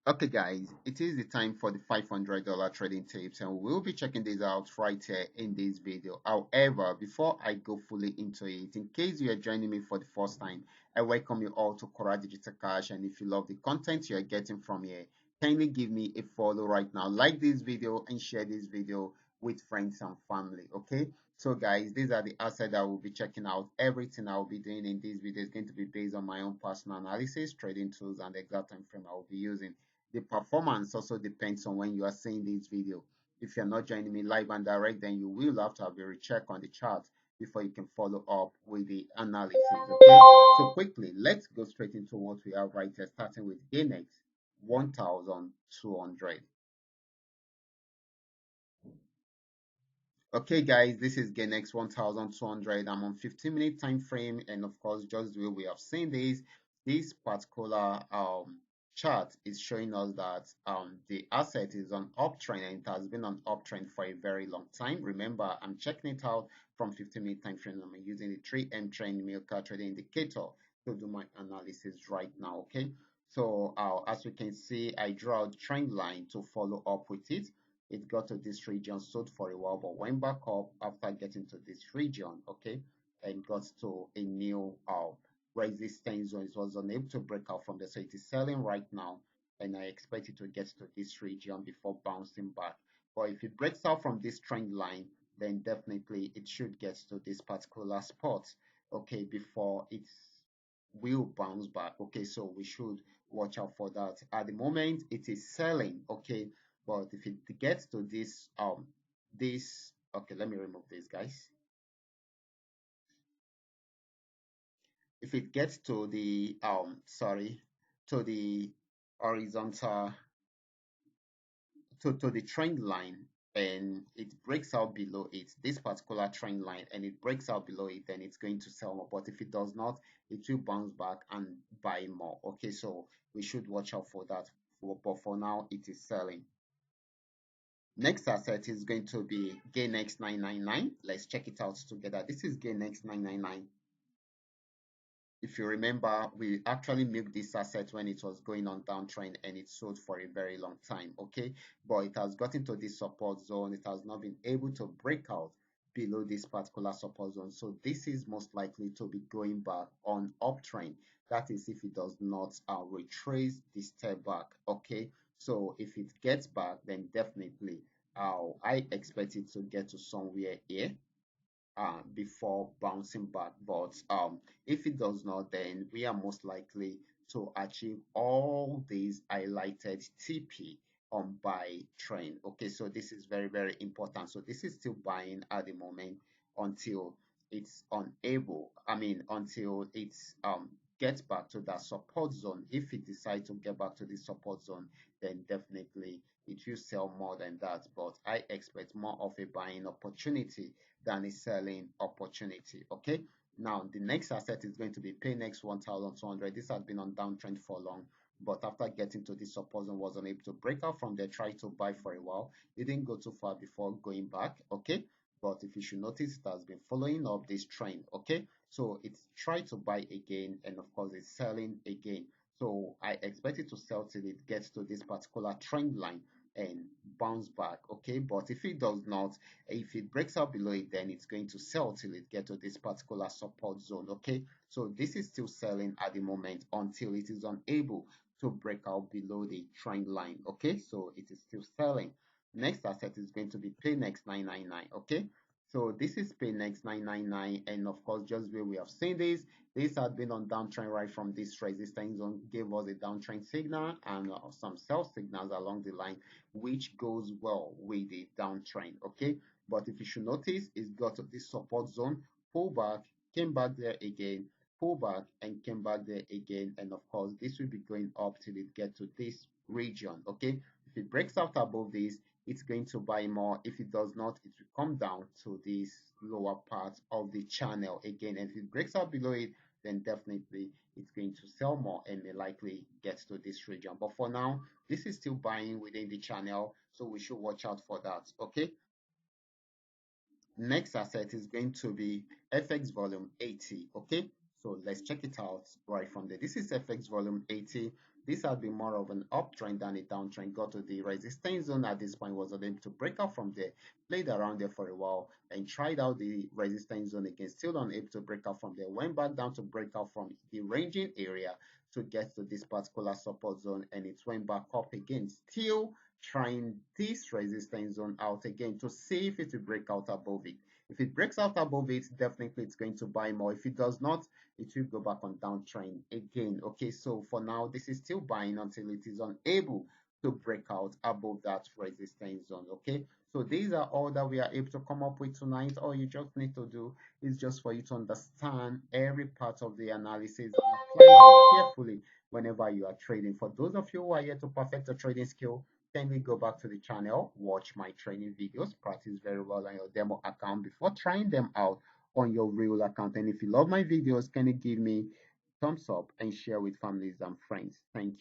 Okay, guys, it is the time for the $500 trading tips, and we'll be checking this out right here in this video. However, before I go fully into it, in case you are joining me for the first time, I welcome you all to Qora Digital Cash. And if you love the content you are getting from here, kindly give me a follow right now, like this video, and share this video with friends and family. Okay, so guys, these are the assets that we'll be checking out. Everything I'll be doing in this video is going to be based on my own personal analysis, trading tools, and the exact time frame I will be using. The performance also depends on when you are seeing this video. If you're not joining me live and direct, then you will have to have a recheck on the chart before you can follow up with the analysis. Okay, so quickly, let's go straight into what we have right here, starting with Ganex 1200. Okay, guys, this is Ganex 1200. I'm on 15-minute time frame, and of course, just the way we have seen this particular chart is showing us that the asset is on uptrend, and it has been on uptrend for a very long time. Remember, I'm checking it out from 15-minute time frame. I'm using the 3M trend Milka trading indicator to do my analysis right now. Okay, so as you can see, I draw a trend line to follow up with it. It got to this region, sold for a while, but went back up after getting to this region, okay, and got to a new resistance zone. It was unable to break out from there, so it is selling right now, and I expect it to get to this region before bouncing back. But if it breaks out from this trend line, then definitely it should get to this particular spot, okay, before it will bounce back. Okay, so we should watch out for that. At the moment, it is selling, okay, but if it gets to this, okay, let me remove this, guys. If it gets to the sorry, to the horizontal, to the trend line, and it breaks out below it, this particular trend line, and it breaks out below it, then it's going to sell more. But if it does not, it will bounce back and buy more. Okay, so we should watch out for that. But for now, it is selling. Next asset is going to be GainX 999. Let's check it out together. This is GainX 999. If you remember, we actually milked this asset when it was going on downtrend, and it sold for a very long time, okay? But it has gotten to this support zone. It has not been able to break out below this particular support zone. So this is most likely to be going back on uptrend. That is if it does not retrace the step back, okay? So if it gets back, then definitely I expect it to get to somewhere here before bouncing back. But if it does not, then we are most likely to achieve all these highlighted TP on buy trend. Okay, so this is very, very important. So this is still buying at the moment until it's unable, until it's gets back to that support zone. If it decides to get back to the support zone, then definitely it will sell more than that. But I expect more of a buying opportunity than a selling opportunity. Okay, now the next asset is going to be Paynex 1200. This has been on downtrend for long, but after getting to this support zone was unable to break out from there, tried to buy for a while. It didn't go too far before going back. Okay, but if you should notice, it has been following up this trend. Okay, so it's tried to buy again, and of course it's selling again. So I expect it to sell till it gets to this particular trend line and bounce back. Okay, but if it does not, if it breaks out below it, then it's going to sell till it gets to this particular support zone. Okay, so this is still selling at the moment until it is unable to break out below the trend line. Okay, so it is still selling. Next asset is going to be Paynex 999. Okay, so this is Paynex 999, and of course, just where we have seen this had been on downtrend right from this resistance zone, gave us a downtrend signal and some sell signals along the line, which goes well with the downtrend. Okay, but if you should notice, it's got to this support zone, pull back, came back there again, pull back, and came back there again. And of course, this will be going up till it get to this region. Okay, if it breaks out above this, it's going to buy more. If it does not, it will come down to this lower part of the channel again. And if it breaks out below it, then definitely it's going to sell more and may likely get to this region. But for now, this is still buying within the channel, so we should watch out for that. Okay, next asset is going to be FX volume 80. Okay, So let's check it out right from there. This is FX volume 80. This had been more of an uptrend than a downtrend. Got to the resistance zone at this point, was able to break out from there, played around there for a while, and tried out the resistance zone again. Still unable to break out from there. Went back down to break out from the ranging area to get to this particular support zone, and it went back up again. Still trying this resistance zone out again to see if it will break out above it. If it breaks out above it, definitely it's going to buy more. If it does not, it will go back on downtrend again. Okay, so for now, this is still buying until it is unable to break out above that resistance zone. Okay, so these are all that we are able to come up with tonight. All you just need to do is just for you to understand every part of the analysis and apply them carefully whenever you are trading. For those of you who are here to perfect your trading skill, kindly go back to the channel, watch my training videos, practice very well on your demo account before trying them out on your real account. And if you love my videos, can you give me thumbs up and share with families and friends? Thank you.